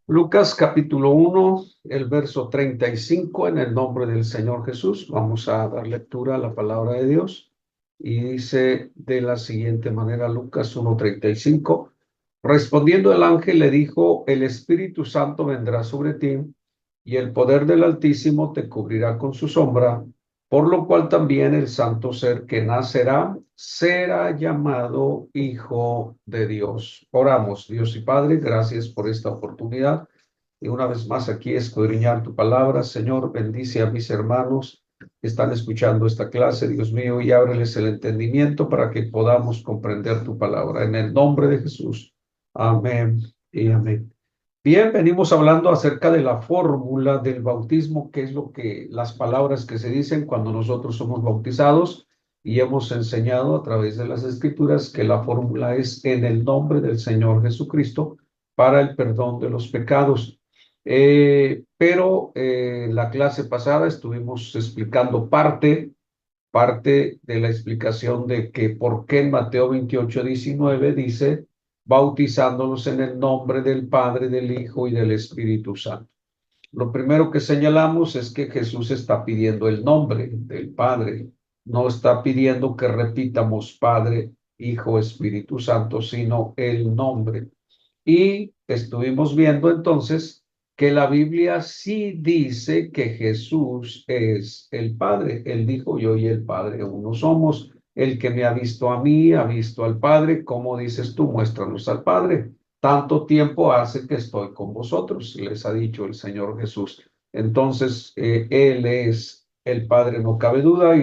Lucas capítulo 1, el verso 35, en el nombre del Señor Jesús. Vamos a dar lectura a la palabra de Dios. Y dice de la siguiente manera, Lucas 1:35. Respondiendo el ángel le dijo, el Espíritu Santo vendrá sobre ti y el poder del Altísimo te cubrirá con su sombra, por lo cual también el santo ser que nacerá será llamado Hijo de Dios. Oramos, Dios y Padre, gracias por esta oportunidad. Y una vez más aquí escudriñar tu palabra. Señor, bendice a mis hermanos que están escuchando esta clase, Dios mío, y ábreles el entendimiento para que podamos comprender tu palabra. En el nombre de Jesús. Amén y amén. Bien, venimos hablando acerca de la fórmula del bautismo, que es las palabras que se dicen cuando nosotros somos bautizados, y hemos enseñado a través de las escrituras que la fórmula es en el nombre del Señor Jesucristo para el perdón de los pecados. Pero la clase pasada estuvimos explicando parte de la explicación de que por qué en Mateo 28:19 dice, bautizándolos en el nombre del Padre, del Hijo y del Espíritu Santo. Lo primero que señalamos es que Jesús está pidiendo el nombre del Padre, no está pidiendo que repitamos Padre, Hijo, Espíritu Santo, sino el nombre. Y estuvimos viendo entonces que la Biblia sí dice que Jesús es el Padre. Él dijo, yo y el Padre uno somos. El que me ha visto a mí, ha visto al Padre. ¿Cómo dices tú? Muéstranos al Padre. Tanto tiempo hace que estoy con vosotros, les ha dicho el Señor Jesús. Entonces, Él es el Padre, no cabe duda.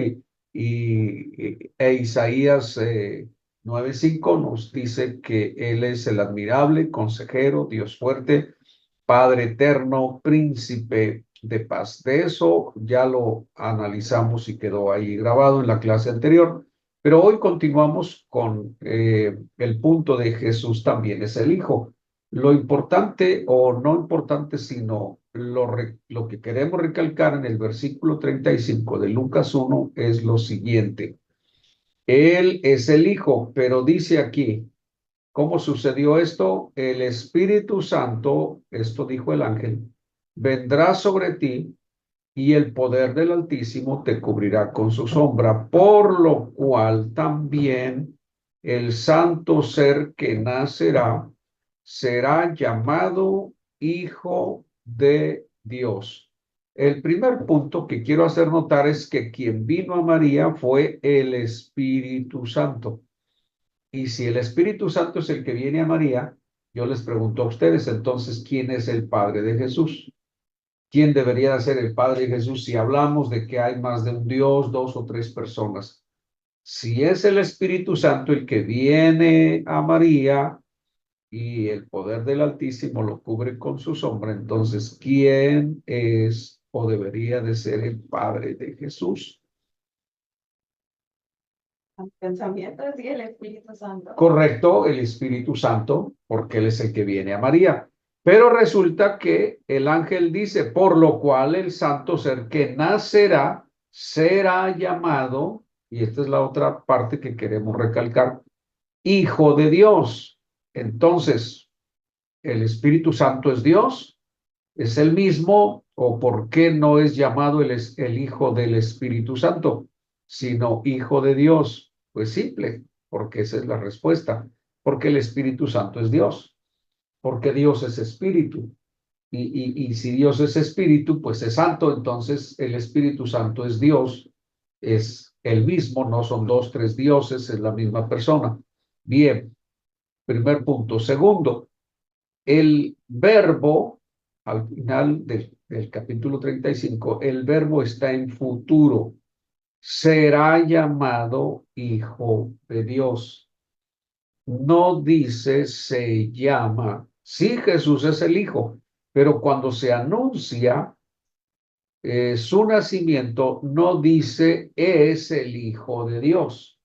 Isaías 9:5 nos dice que Él es el admirable, consejero, Dios fuerte, Padre eterno, príncipe de paz. De eso ya lo analizamos y quedó ahí grabado en la clase anterior, pero hoy continuamos con el punto de Jesús también es el Hijo. Lo importante o no importante, sino lo que queremos recalcar en el versículo 35 de Lucas 1 es lo siguiente. Él es el Hijo, pero dice aquí, ¿cómo sucedió esto? El Espíritu Santo, esto dijo el ángel, vendrá sobre ti y el poder del Altísimo te cubrirá con su sombra, por lo cual también el santo ser que nacerá será llamado Hijo de Dios. El primer punto que quiero hacer notar es que quien vino a María fue el Espíritu Santo. Y si el Espíritu Santo es el que viene a María, yo les pregunto a ustedes, entonces, ¿quién es el Padre de Jesús? ¿Quién debería ser el Padre de Jesús si hablamos de que hay más de un Dios, dos o tres personas? Si es el Espíritu Santo el que viene a María y el poder del Altísimo lo cubre con su sombra, entonces, ¿quién es o debería de ser el Padre de Jesús? Pensamiento y el Espíritu Santo. Correcto, el Espíritu Santo, porque Él es el que viene a María. Pero resulta que el ángel dice, por lo cual el santo ser que nacerá será llamado, y esta es la otra parte que queremos recalcar, Hijo de Dios. Entonces, ¿el Espíritu Santo es Dios? ¿Es el mismo? ¿O por qué no es llamado el Hijo del Espíritu Santo, sino Hijo de Dios? Pues simple, porque esa es la respuesta. Porque el Espíritu Santo es Dios. Porque Dios es Espíritu. Y si Dios es Espíritu, pues es Santo. Entonces el Espíritu Santo es Dios. Es el mismo, no son dos, tres dioses, es la misma persona. Bien, primer punto. Segundo, el verbo, al final del capítulo 35, el verbo está en futuro. Será llamado Hijo de Dios. No dice se llama. Sí, Jesús es el Hijo, pero cuando se anuncia su nacimiento, no dice es el Hijo de Dios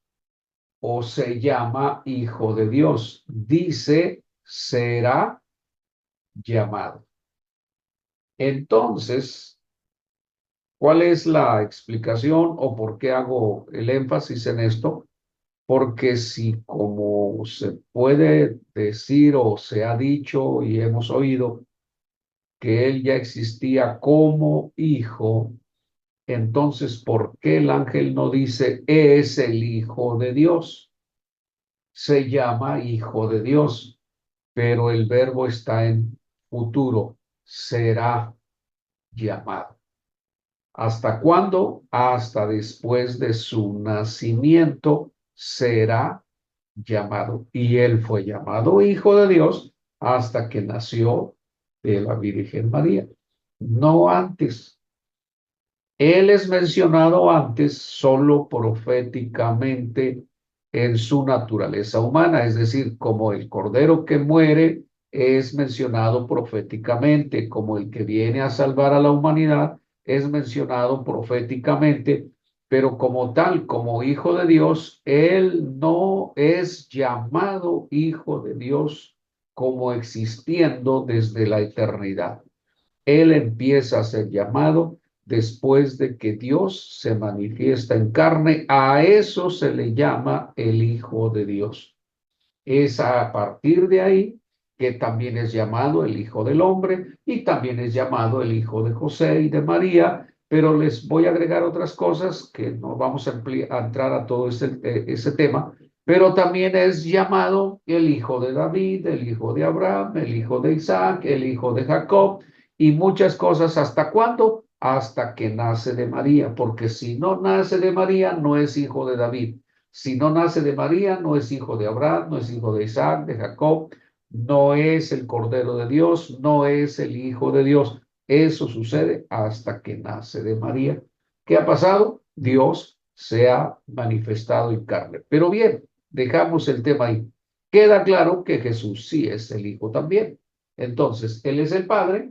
o se llama Hijo de Dios. Dice será llamado. Entonces, ¿cuál es la explicación o por qué hago el énfasis en esto? Porque si, como se puede decir o se ha dicho y hemos oído, que él ya existía como hijo, entonces, ¿por qué el ángel no dice es el Hijo de Dios? Se llama Hijo de Dios, pero el verbo está en futuro, será llamado. ¿Hasta cuándo? Hasta después de su nacimiento será llamado. Y él fue llamado Hijo de Dios hasta que nació de la Virgen María, no antes. Él es mencionado antes solo proféticamente en su naturaleza humana, es decir, como el cordero que muere es mencionado proféticamente, como el que viene a salvar a la humanidad es mencionado proféticamente, pero como tal, como hijo de Dios, él no es llamado hijo de Dios como existiendo desde la eternidad. Él empieza a ser llamado después de que Dios se manifiesta en carne. A eso se le llama el Hijo de Dios. Es a partir de ahí que también es llamado el Hijo del Hombre y también es llamado el Hijo de José y de María, pero les voy a agregar otras cosas que no vamos a entrar a todo ese tema, pero también es llamado el Hijo de David, el Hijo de Abraham, el Hijo de Isaac, el Hijo de Jacob y muchas cosas. ¿Hasta cuándo? Hasta que nace de María, porque si no nace de María, no es hijo de David. Si no nace de María, no es hijo de Abraham, no es hijo de Isaac, de Jacob, no es el Cordero de Dios, no es el Hijo de Dios. Eso sucede hasta que nace de María. ¿Qué ha pasado? Dios se ha manifestado en carne. Pero bien, dejamos el tema ahí. Queda claro que Jesús sí es el Hijo también. Entonces, Él es el Padre,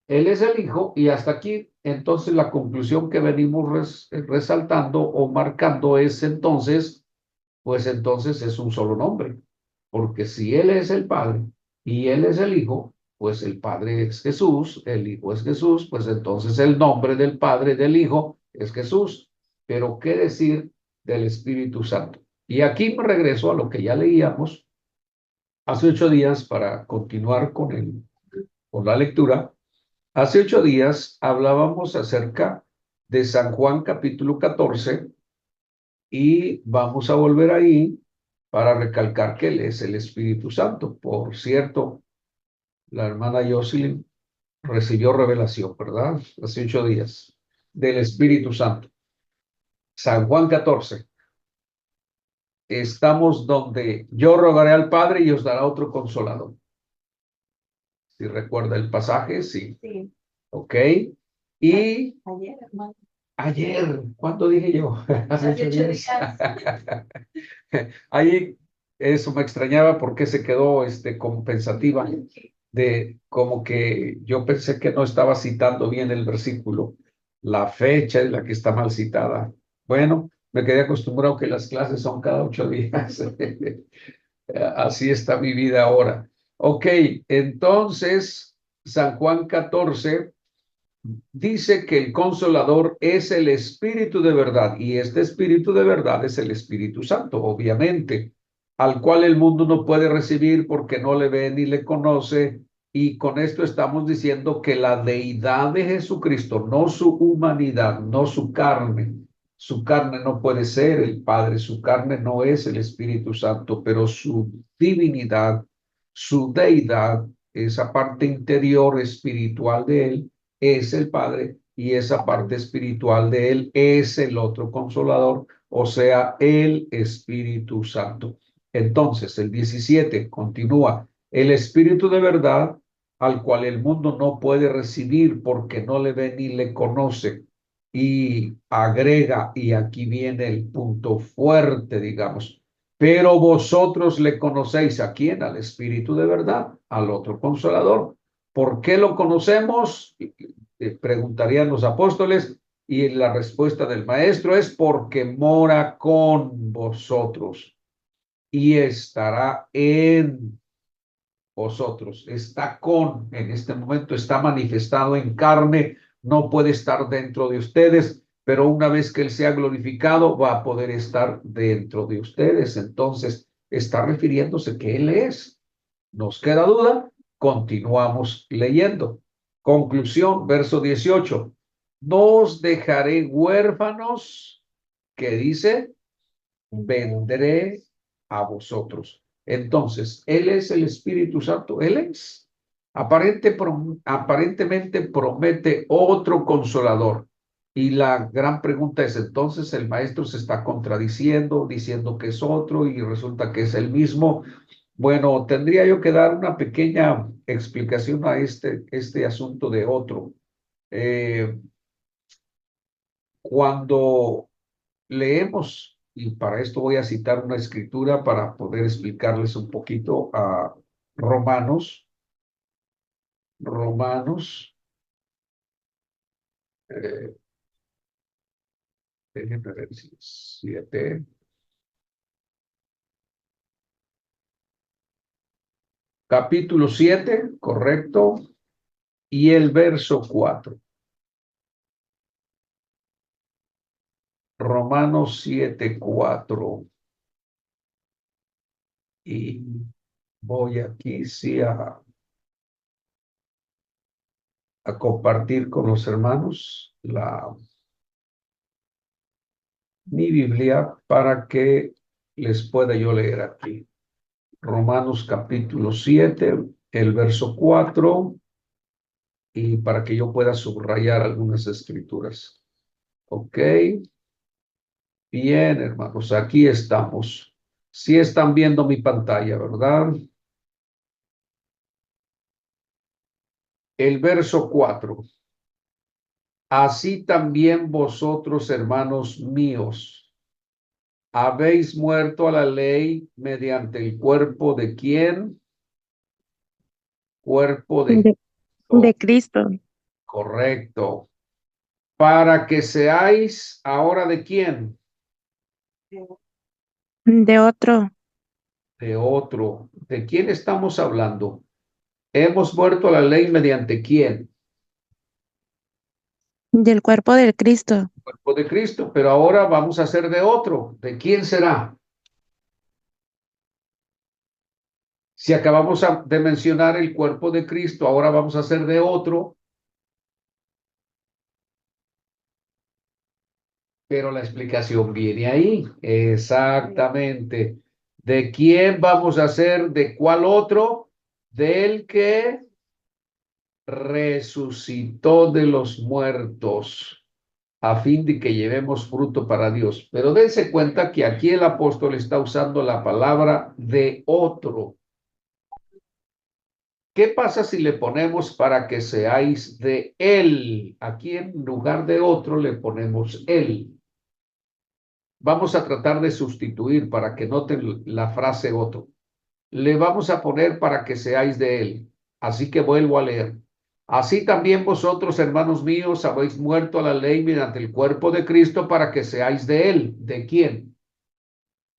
Él es el Hijo, y hasta aquí, entonces, la conclusión que venimos resaltando o marcando es entonces, pues entonces es un solo nombre, porque si Él es el Padre y Él es el Hijo, pues el Padre es Jesús, el Hijo es Jesús, pues entonces el nombre del Padre y del Hijo es Jesús. Pero ¿qué decir del Espíritu Santo? Y aquí me regreso a lo que ya leíamos hace 8 días para continuar con la lectura. Hace 8 días hablábamos acerca de San Juan capítulo 14 y vamos a volver ahí para recalcar que Él es el Espíritu Santo. Por cierto, la hermana Jocelyn recibió revelación, ¿verdad? Hace 8 días del Espíritu Santo. San Juan 14. Estamos donde yo rogaré al Padre y os dará otro consolador. Si recuerda el pasaje, sí. Sí. Ok. Y Ayer, hermano. ayer, ¿cuándo dije yo? Hace Hace 8 días. 8 días. Ahí eso me extrañaba porque se quedó como pensativa de como que yo pensé que no estaba citando bien el versículo. La fecha es la que está mal citada. Bueno, me quedé acostumbrado que las clases son cada 8 días. Así está mi vida ahora. Ok, entonces San Juan 14 dice que el consolador es el Espíritu de verdad, y este Espíritu de verdad es el Espíritu Santo, obviamente, al cual el mundo no puede recibir porque no le ve ni le conoce, y con esto estamos diciendo que la deidad de Jesucristo, no su humanidad, no su carne no puede ser el Padre, su carne no es el Espíritu Santo, pero su divinidad, su deidad, esa parte interior espiritual de él, es el Padre, y esa parte espiritual de Él es el otro consolador, o sea, el Espíritu Santo. Entonces, el 17 continúa, el Espíritu de verdad, al cual el mundo no puede recibir porque no le ve ni le conoce. Y agrega, y aquí viene el punto fuerte, digamos, pero vosotros le conocéis. ¿A quién? Al Espíritu de verdad, al otro consolador. ¿Por qué lo conocemos? Preguntarían los apóstoles, y la respuesta del maestro es porque mora con vosotros y estará en vosotros. Está en este momento, está manifestado en carne, no puede estar dentro de ustedes, pero una vez que Él sea glorificado, va a poder estar dentro de ustedes. Entonces, está refiriéndose que Él es. ¿Nos queda duda? Continuamos leyendo. Conclusión, verso 18. No os dejaré huérfanos, que dice, vendré a vosotros. Entonces, Él es el Espíritu Santo, Él es. Aparentemente promete otro consolador. Y la gran pregunta es, entonces el maestro se está contradiciendo, diciendo que es otro y resulta que es el mismo. Bueno, tendría yo que dar una pequeña explicación a este asunto de otro. Eh, Cuando leemos, y para esto voy a citar una escritura para poder explicarles un poquito a Romanos, Romanos, eh, déjenme ver si es 7, capítulo 7, correcto, y el verso 4. Romanos 7, 4. Y voy aquí sí a compartir con los hermanos mi Biblia para que les pueda yo leer aquí. Romanos capítulo 7, el verso 4, y para que yo pueda subrayar algunas escrituras. Ok, bien, hermanos, aquí estamos. Sí están viendo mi pantalla, ¿verdad? El verso 4. Así también vosotros, hermanos míos, habéis muerto a la ley mediante el cuerpo de quién? Cuerpo de de, de Cristo. Cristo, Correcto. Para que seáis ahora de quién? de otro, De otro. ¿De quién estamos hablando? Hemos muerto a la ley mediante quién? del cuerpo del Cristo, Cuerpo de Cristo, pero ahora vamos a ser de otro. ¿De quién será? Si acabamos de mencionar el cuerpo de Cristo, ahora vamos a ser de otro, pero la explicación viene ahí. Exactamente. ¿De quién vamos a ser? ¿De cuál otro? Del que resucitó de los muertos, a fin de que llevemos fruto para Dios. Pero dense cuenta que aquí el apóstol está usando la palabra de otro. ¿Qué pasa si le ponemos para que seáis de él? Aquí en lugar de otro le ponemos él. Vamos a tratar de sustituir para que noten la frase otro. Le vamos a poner para que seáis de él. Así que vuelvo a leer. Así también vosotros, hermanos míos, habéis muerto a la ley mediante el cuerpo de Cristo para que seáis de él. ¿De quién?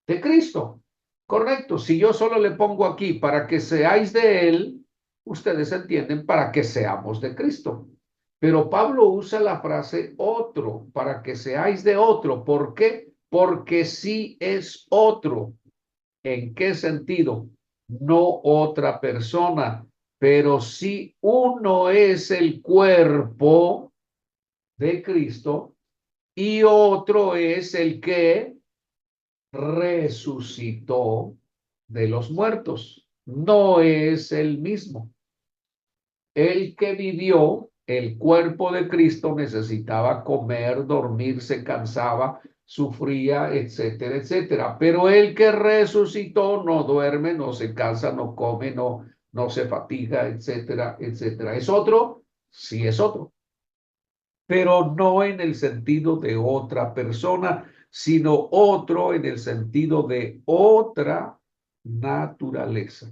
De Cristo. Correcto. Si yo solo le pongo aquí para que seáis de él, ustedes entienden para que seamos de Cristo. Pero Pablo usa la frase otro, para que seáis de otro. ¿Por qué? Porque sí es otro. ¿En qué sentido? No otra persona, pero sí uno es el cuerpo de Cristo y otro es el que resucitó de los muertos. No es el mismo. El que vivió, el cuerpo de Cristo, necesitaba comer, dormir, se cansaba, sufría, etcétera, etcétera. Pero el que resucitó no duerme, no se cansa, no come, no se fatiga, etcétera, etcétera. ¿Es otro? Sí, es otro. Pero no en el sentido de otra persona, sino otro en el sentido de otra naturaleza.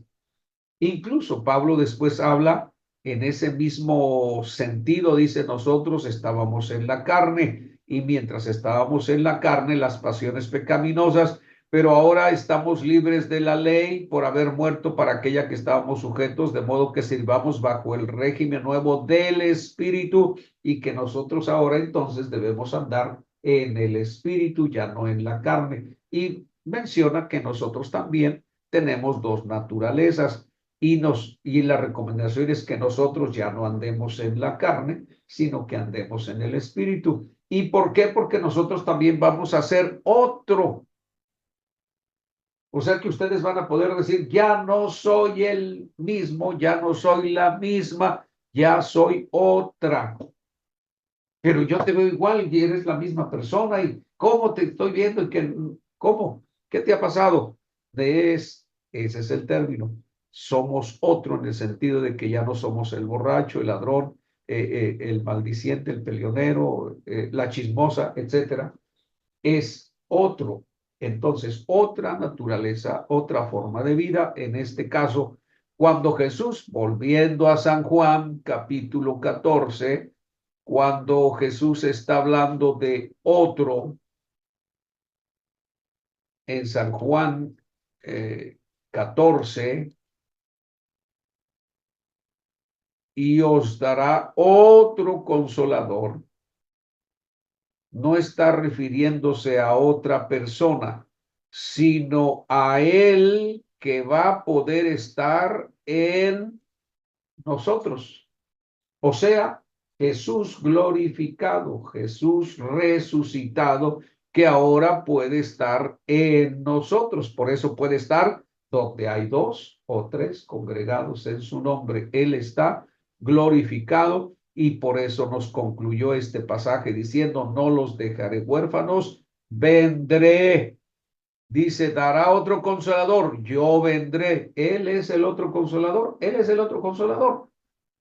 Incluso Pablo después habla en ese mismo sentido, dice, nosotros estábamos en la carne y mientras estábamos en la carne, las pasiones pecaminosas, pero ahora estamos libres de la ley por haber muerto para aquella que estábamos sujetos, de modo que sirvamos bajo el régimen nuevo del Espíritu y que nosotros ahora entonces debemos andar en el Espíritu, ya no en la carne. Y menciona que nosotros también tenemos dos naturalezas. y la recomendación es que nosotros ya no andemos en la carne, sino que andemos en el Espíritu. ¿Y por qué? Porque nosotros también vamos a ser otro. O sea que ustedes van a poder decir, ya no soy el mismo, ya no soy la misma, ya soy otra. Pero yo te veo igual y eres la misma persona. ¿Y cómo te estoy viendo? ¿Cómo? ¿Qué te ha pasado? Ese es el término. Somos otro en el sentido de que ya no somos el borracho, el ladrón, el maldiciente, el peleonero, la chismosa, etcétera. Es otro. Entonces, otra naturaleza, otra forma de vida. En este caso, cuando Jesús, volviendo a San Juan, capítulo 14, cuando Jesús está hablando de otro, en San Juan 14, y os dará otro consolador, no está refiriéndose a otra persona, sino a él que va a poder estar en nosotros. O sea, Jesús glorificado, Jesús resucitado, que ahora puede estar en nosotros. Por eso puede estar donde hay dos o tres congregados en su nombre. Él está glorificado y por eso nos concluyó este pasaje diciendo, no los dejaré huérfanos, vendré. Dice, dará otro consolador, yo vendré. Él es el otro consolador, él es el otro consolador,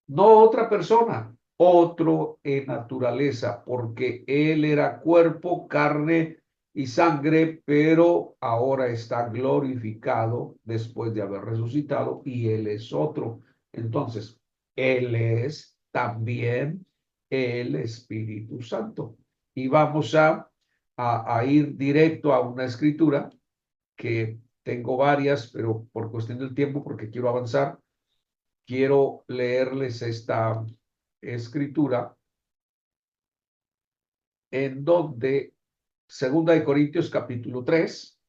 no otra persona, otro en naturaleza, porque él era cuerpo, carne y sangre, pero ahora está glorificado después de haber resucitado y él es otro. Entonces, él es también el Espíritu Santo. Y vamos a ir directo a una escritura que tengo varias, pero por cuestión del tiempo, porque quiero avanzar, quiero leerles esta escritura en donde Segunda de Corintios capítulo 3,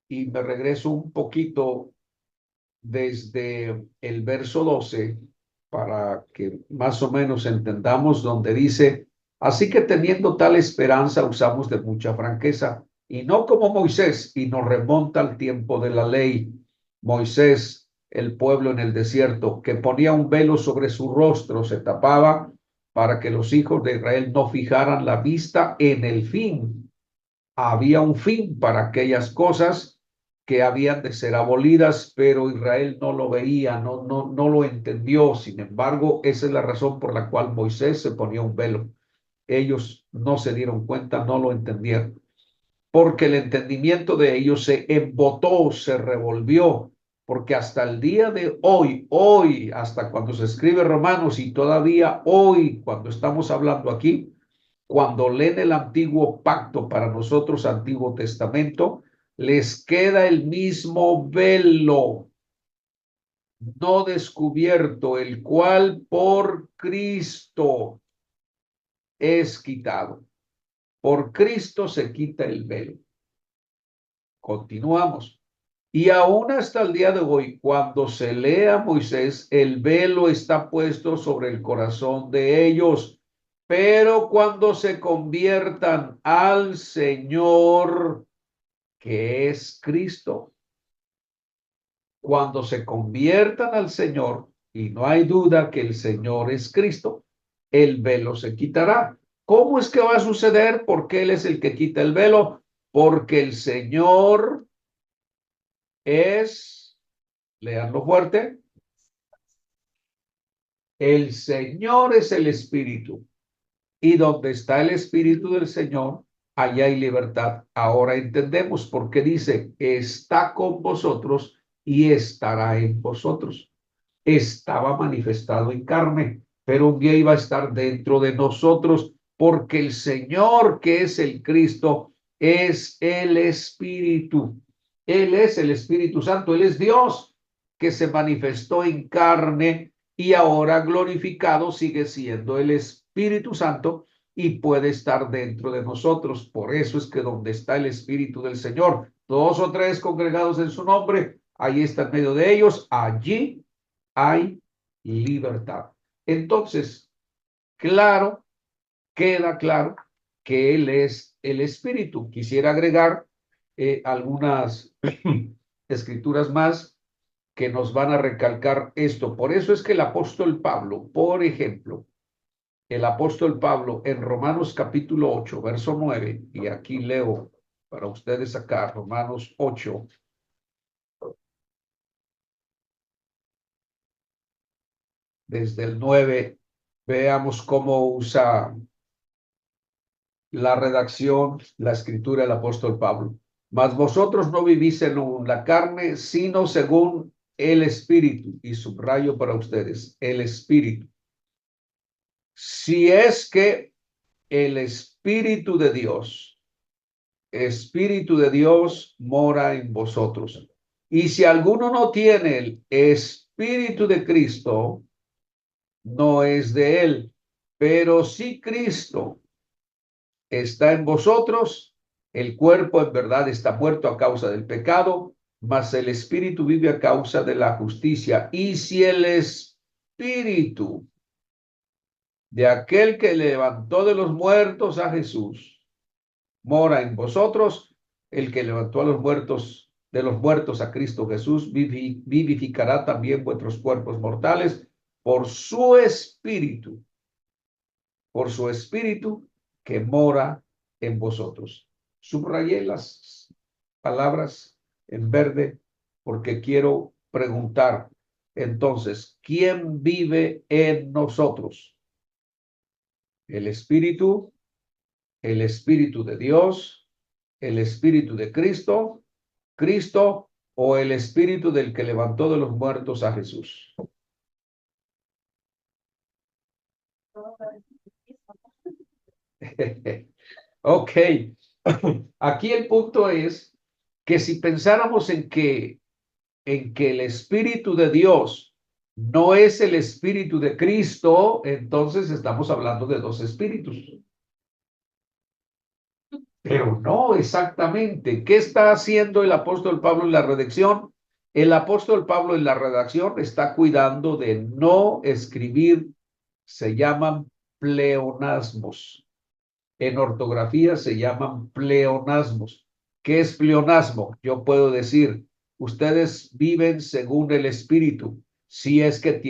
y me regreso un poquito desde el verso 12 para que más o menos entendamos donde dice, así que teniendo tal esperanza usamos de mucha franqueza y no como Moisés, y nos remonta al tiempo de la ley. Moisés, el pueblo en el desierto, que ponía un velo sobre su rostro, se tapaba para que los hijos de Israel no fijaran la vista en el fin. Había un fin para aquellas cosas que habían de ser abolidas, pero Israel no lo veía, no lo entendió. Sin embargo, esa es la razón por la cual Moisés se ponía un velo. Ellos no se dieron cuenta, no lo entendieron, porque el entendimiento de ellos se embotó, se revolvió, porque hasta el día de hoy, hasta cuando se escribe Romanos y todavía hoy, cuando estamos hablando aquí, cuando leen el antiguo pacto, para nosotros Antiguo Testamento, les queda el mismo velo no descubierto, el cual por Cristo es quitado. Por Cristo se quita el velo. Continuamos. Y aún hasta el día de hoy, cuando se lee a Moisés, el velo está puesto sobre el corazón de ellos. Pero cuando se conviertan al Señor, que es Cristo, cuando se conviertan al Señor, y no hay duda que el Señor es Cristo, el velo se quitará. ¿Cómo es que va a suceder? Porque Él es el que quita el velo. Porque el Señor es, leanlo fuerte, el Señor es el Espíritu. Y donde está el Espíritu del Señor, allá hay libertad. Ahora entendemos por qué dice, está con vosotros y estará en vosotros. Estaba manifestado en carne, pero un día iba a estar dentro de nosotros, porque el Señor, que es el Cristo, es el Espíritu. Él es el Espíritu Santo, Él es Dios que se manifestó en carne y ahora glorificado sigue siendo el Espíritu Santo y puede estar dentro de nosotros. Por eso es que donde está el Espíritu del Señor, dos o tres congregados en su nombre, ahí está en medio de ellos, allí hay libertad. Entonces, claro, queda claro que Él es el Espíritu. Quisiera agregar algunas escrituras más que nos van a recalcar esto. Por eso es que el apóstol Pablo, por ejemplo, el apóstol Pablo en Romanos capítulo 8, verso 9, y aquí leo para ustedes acá, Romanos 8, desde el 9, veamos cómo usa la redacción, la escritura del apóstol Pablo. Mas vosotros no vivís en la carne, sino según el Espíritu. Y subrayo para ustedes, el Espíritu. Si es que el Espíritu de Dios mora en vosotros. Y si alguno no tiene el Espíritu de Cristo, no es de él. Pero si Cristo está en vosotros, el cuerpo en verdad está muerto a causa del pecado, mas el Espíritu vive a causa de la justicia. Y si el Espíritu de aquel que levantó de los muertos a Jesús mora en vosotros, el que levantó a los muertos de los muertos a Cristo Jesús vivificará también vuestros cuerpos mortales por su Espíritu que mora en vosotros. Subrayé las palabras en verde porque quiero preguntar, entonces, ¿quién vive en nosotros? El Espíritu de Dios, el Espíritu de Cristo, Cristo o el Espíritu del que levantó de los muertos a Jesús. Ok, aquí el punto es que si pensáramos en que el Espíritu de Dios no es el Espíritu de Cristo, entonces estamos hablando de dos espíritus. Pero no exactamente. ¿Qué está haciendo el apóstol Pablo en la redacción? El apóstol Pablo en la redacción está cuidando de no escribir, se llaman pleonasmos. En ortografía se llaman pleonasmos. ¿Qué es pleonasmo? Yo puedo decir, ustedes viven según el Espíritu, si es que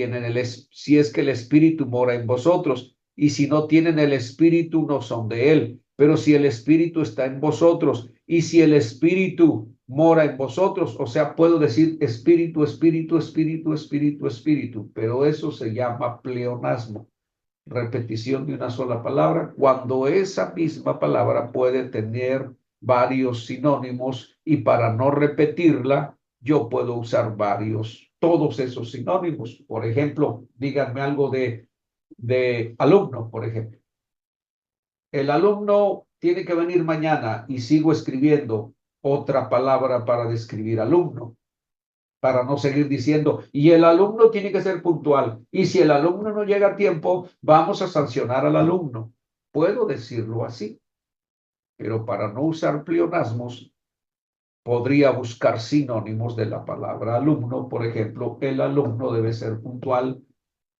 si es que el Espíritu mora en vosotros, y si no tienen el Espíritu, no son de él. Pero si el Espíritu está en vosotros, y si el Espíritu mora en vosotros, o sea, puedo decir Espíritu, Espíritu, Espíritu, Espíritu, Espíritu, pero eso se llama pleonasmo. Repetición de una sola palabra, cuando esa misma palabra puede tener varios sinónimos y para no repetirla, yo puedo usar todos esos sinónimos. Por ejemplo, díganme algo de alumno, por ejemplo. El alumno tiene que venir mañana y sigo escribiendo otra palabra para describir alumno, para no seguir diciendo, y el alumno tiene que ser puntual, y si el alumno no llega a tiempo, vamos a sancionar al alumno. Puedo decirlo así, pero para no usar pleonasmos, podría buscar sinónimos de la palabra alumno. Por ejemplo, el alumno debe ser puntual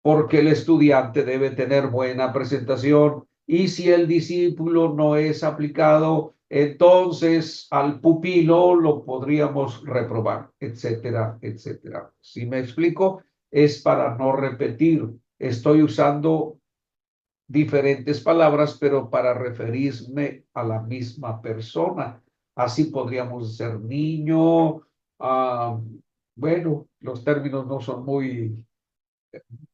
porque el estudiante debe tener buena presentación y si el discípulo no es aplicado, entonces al pupilo lo podríamos reprobar, etcétera, etcétera. Si me explico, es para no repetir. Estoy usando diferentes palabras, pero para referirme a la misma persona. Así podríamos ser niño. Bueno, los términos no son muy,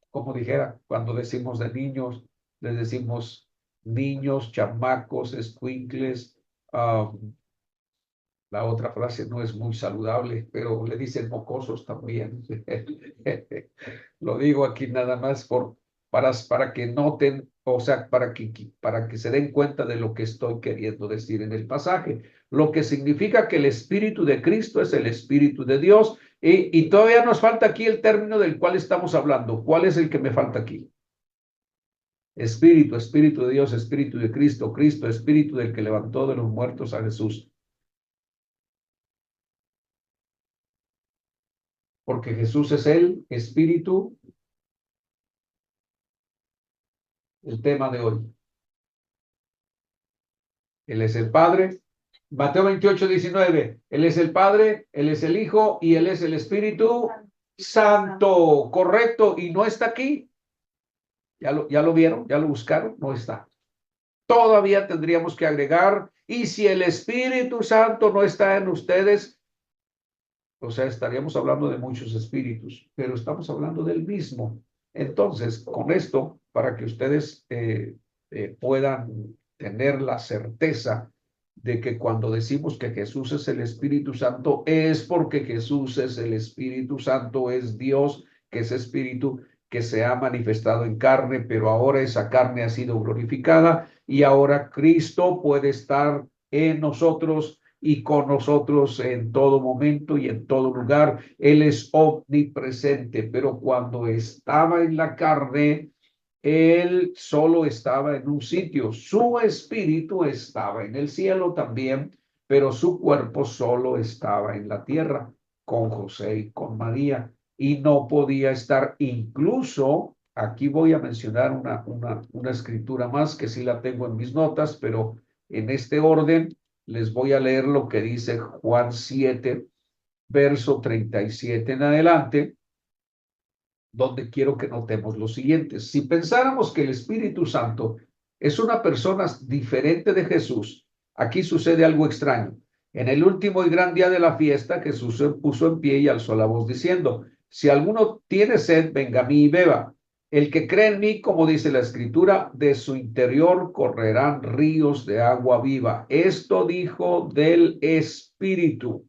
como dijera, cuando decimos de niños, les decimos niños, chamacos, escuincles. La otra frase no es muy saludable, pero le dicen mocosos también. Lo digo aquí nada más para que noten, o sea, para que se den cuenta de lo que estoy queriendo decir en el pasaje. Lo que significa que el Espíritu de Cristo es el Espíritu de Dios. Y todavía nos falta aquí el término del cual estamos hablando. ¿Cuál es el que me falta aquí? Espíritu, Espíritu de Dios, Espíritu de Cristo, Cristo, Espíritu del que levantó de los muertos a Jesús. porque Jesús es el Espíritu, el tema de hoy. Él es el Padre. Mateo 28:19. Él es el Padre, Él es el Hijo y Él es el Espíritu Santo. Correcto. Y no está aquí. Ya lo vieron, ya lo buscaron. No está. Todavía tendríamos que agregar. Y si el Espíritu Santo no está en ustedes, o sea, estaríamos hablando de muchos espíritus, pero estamos hablando del mismo. Entonces, con esto, para que ustedes puedan tener la certeza de que cuando decimos que Jesús es el Espíritu Santo, es porque Jesús es el Espíritu Santo, es Dios, que es Espíritu, que se ha manifestado en carne, pero ahora esa carne ha sido glorificada y ahora Cristo puede estar en nosotros y con nosotros en todo momento y en todo lugar. Él es omnipresente, pero cuando estaba en la carne, él solo estaba en un sitio. Su espíritu estaba en el cielo también, pero su cuerpo solo estaba en la tierra con José y con María y no podía estar. Incluso aquí voy a mencionar una escritura más que sí la tengo en mis notas, pero en este orden les voy a leer lo que dice Juan 7, verso 37 en adelante, donde quiero que notemos lo siguiente. Si pensáramos que el Espíritu Santo es una persona diferente de Jesús, aquí sucede algo extraño. En el último y gran día de la fiesta, Jesús se puso en pie y alzó la voz diciendo: si alguno tiene sed, venga a mí y beba. El que cree en mí, como dice la Escritura, de su interior correrán ríos de agua viva. Esto dijo del Espíritu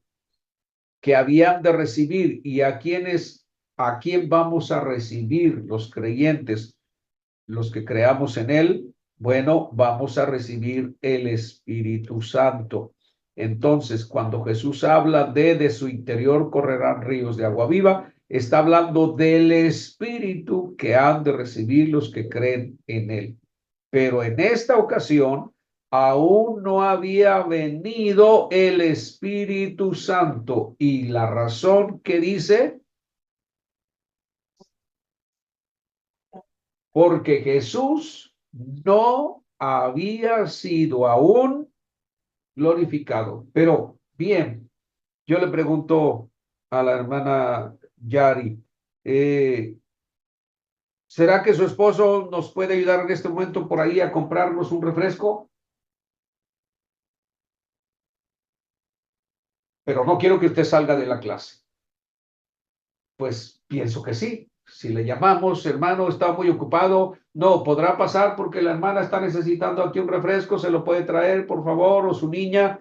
que habían de recibir. ¿Y a quién vamos a recibir los creyentes, los que creamos en él? Bueno, vamos a recibir el Espíritu Santo. Entonces, cuando Jesús habla de su interior correrán ríos de agua viva, está hablando del Espíritu que han de recibir los que creen en él. Pero en esta ocasión aún no había venido el Espíritu Santo. Y la razón que dice, porque Jesús no había sido aún glorificado. Pero bien, yo le pregunto a la hermana Yari, ¿será que su esposo nos puede ayudar en este momento por ahí a comprarnos un refresco? Pero no quiero que usted salga de la clase. Pues pienso que sí. Si le llamamos, hermano, está muy ocupado, no podrá pasar porque la hermana está necesitando aquí un refresco, se lo puede traer, por favor, o su niña,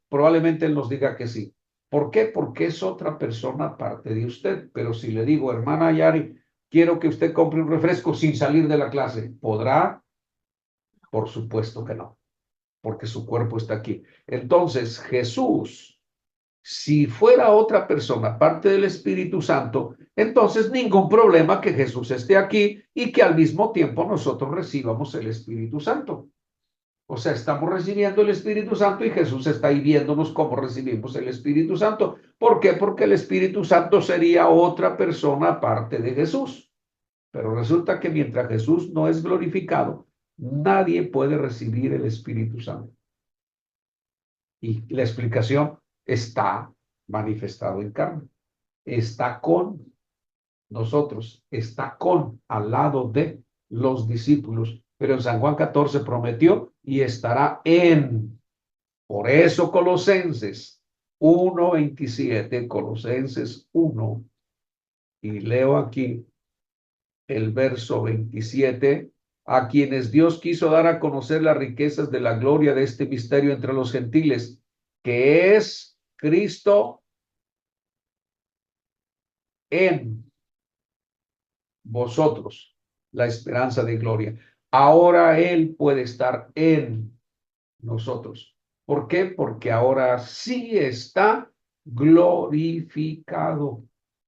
probablemente él nos diga que sí. ¿Por qué? Porque es otra persona aparte de usted. Pero si le digo, hermana Yari, quiero que usted compre un refresco sin salir de la clase, ¿podrá? Por supuesto que no, porque su cuerpo está aquí. Entonces, Jesús, si fuera otra persona, parte del Espíritu Santo, entonces ningún problema que Jesús esté aquí y que al mismo tiempo nosotros recibamos el Espíritu Santo. O sea, estamos recibiendo el Espíritu Santo y Jesús está ahí viéndonos cómo recibimos el Espíritu Santo. ¿Por qué? Porque el Espíritu Santo sería otra persona aparte de Jesús. Pero resulta que mientras Jesús no es glorificado, nadie puede recibir el Espíritu Santo. Y la explicación está manifestado en carne. Está con nosotros, está al lado de los discípulos. Pero en San Juan 14 prometió y estará en. Por eso Colosenses 1:27, Colosenses 1, y leo aquí el verso 27, a quienes Dios quiso dar a conocer las riquezas de la gloria de este misterio entre los gentiles, que es Cristo en vosotros, la esperanza de gloria. Ahora Él puede estar en nosotros. ¿Por qué? Porque ahora sí está glorificado.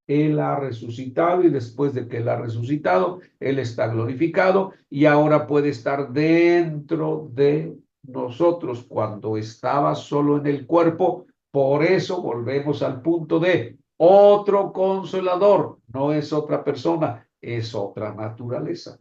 Él ha resucitado y después de que Él ha resucitado, Él está glorificado y ahora puede estar dentro de nosotros cuando estaba solo en el cuerpo. Por eso volvemos al punto de Otro consolador, no es otra persona, es otra naturaleza.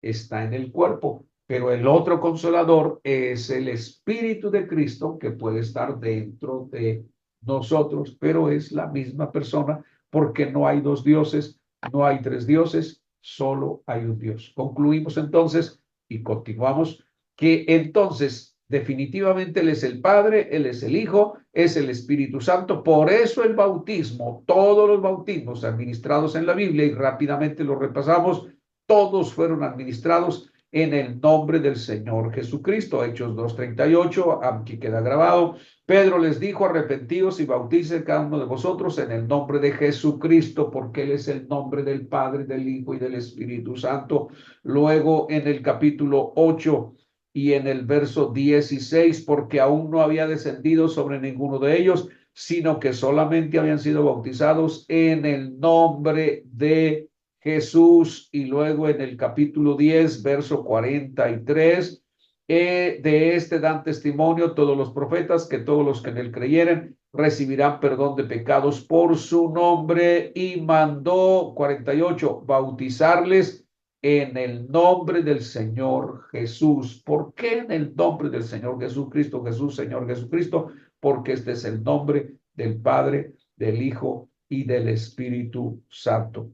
Está en el cuerpo, pero el otro consolador es el Espíritu de Cristo que puede estar dentro de nosotros, pero es la misma persona porque no hay dos dioses, no hay tres dioses, solo hay un Dios. Concluimos entonces y continuamos que entonces definitivamente Él es el Padre, Él es el Hijo, es el Espíritu Santo. Por eso el bautismo, todos los bautismos administrados en la Biblia, y rápidamente los repasamos, todos fueron administrados en el nombre del Señor Jesucristo. Hechos 2:38, aquí queda grabado. Pedro les dijo: arrepentíos y bautícense cada uno de vosotros en el nombre de Jesucristo, porque Él es el nombre del Padre, del Hijo y del Espíritu Santo. Luego en el capítulo 8 y en el verso 16, porque aún no había descendido sobre ninguno de ellos, sino que solamente habían sido bautizados en el nombre de Jesús. Y luego en el capítulo 10, verso 43, de este dan testimonio todos los profetas, que todos los que en él creyeren recibirán perdón de pecados por su nombre. Y mandó, 48, bautizarles en el nombre del Señor Jesús. ¿Por qué en el nombre del Señor Jesucristo? Jesús, Señor Jesucristo, porque este es el nombre del Padre, del Hijo y del Espíritu Santo.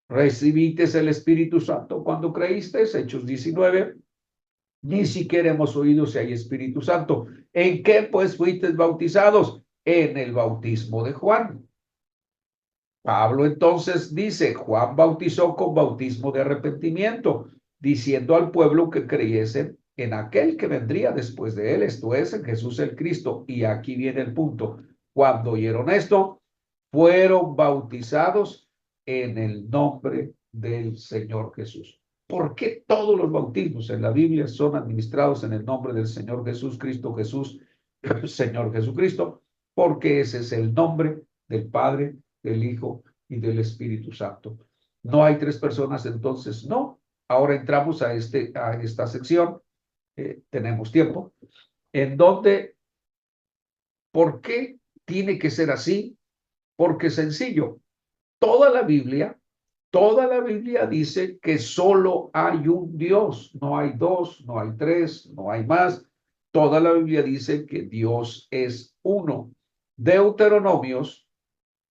Recibites el Espíritu Santo cuando creíste, Hechos 19. Ni siquiera hemos oído si hay Espíritu Santo. ¿En qué pues fuisteis bautizados? En el bautismo de Juan. Pablo entonces dice: Juan bautizó con bautismo de arrepentimiento, diciendo al pueblo que creyesen en aquel que vendría después de él, esto es, en Jesús el Cristo. Y aquí viene el punto. Cuando oyeron esto, fueron bautizados en el nombre del Señor Jesús. ¿Por qué todos los bautismos en la Biblia son administrados en el nombre del Señor Jesús, Cristo Jesús, Señor Jesucristo? Porque ese es el nombre del Padre, del Hijo y del Espíritu Santo. ¿No hay tres personas entonces? No. Ahora entramos a esta sección, tenemos tiempo, en donde, ¿por qué tiene que ser así? Porque sencillo, toda la Biblia dice que solo hay un Dios, no hay dos, no hay tres, no hay más. Toda la Biblia dice que Dios es uno. Deuteronomios,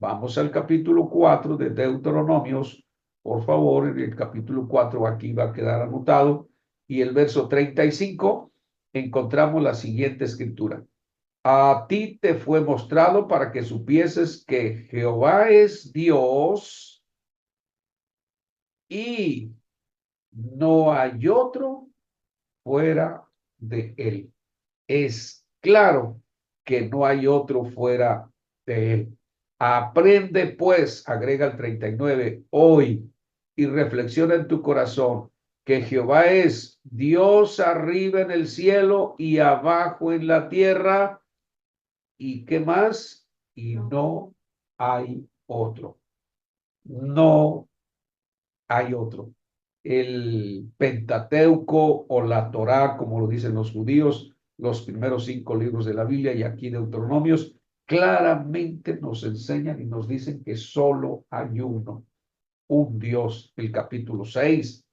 vamos al capítulo 4 de Deuteronomios, por favor, en el capítulo 4 aquí va a quedar anotado, y el verso 35 encontramos la siguiente escritura. A ti te fue mostrado para que supieses que Jehová es Dios y no hay otro fuera de él. Es claro que no hay otro fuera de él. Aprende pues, agrega el 39, hoy, y reflexiona en tu corazón que Jehová es Dios arriba en el cielo y abajo en la tierra. ¿Y qué más? Y no hay otro. No hay otro. El Pentateuco o la Torá, como lo dicen los judíos, los primeros 5 libros de la Biblia y aquí Deuteronomios, claramente nos enseñan y nos dicen que solo hay uno, un Dios. El capítulo 6,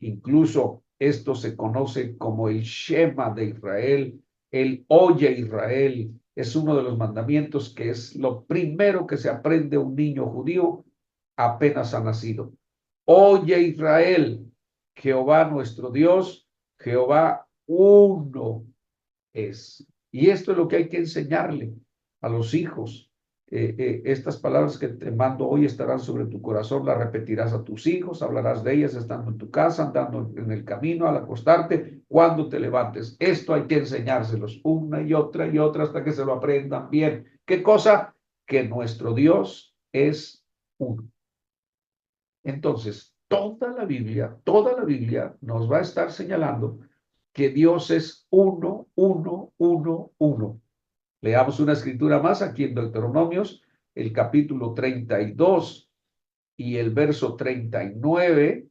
incluso esto se conoce como el Shema de Israel, el Oye Israel, es uno de los mandamientos que es lo primero que se aprende un niño judío apenas ha nacido. Oye Israel, Jehová nuestro Dios, Jehová uno es. Y esto es lo que hay que enseñarle a los hijos. Estas palabras que te mando hoy estarán sobre tu corazón, las repetirás a tus hijos, hablarás de ellas estando en tu casa, andando en el camino, al acostarte, cuando te levantes. Esto hay que enseñárselos una y otra hasta que se lo aprendan bien. ¿Qué cosa? Que nuestro Dios es uno. Entonces, toda la Biblia nos va a estar señalando que Dios es uno, uno, uno, uno. Leamos una escritura más aquí en Deuteronomios, el capítulo 32 y el verso 39,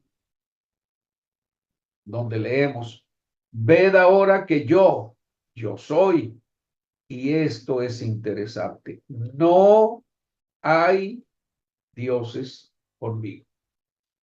donde leemos: ved ahora que yo soy, y esto es interesante, no hay dioses conmigo.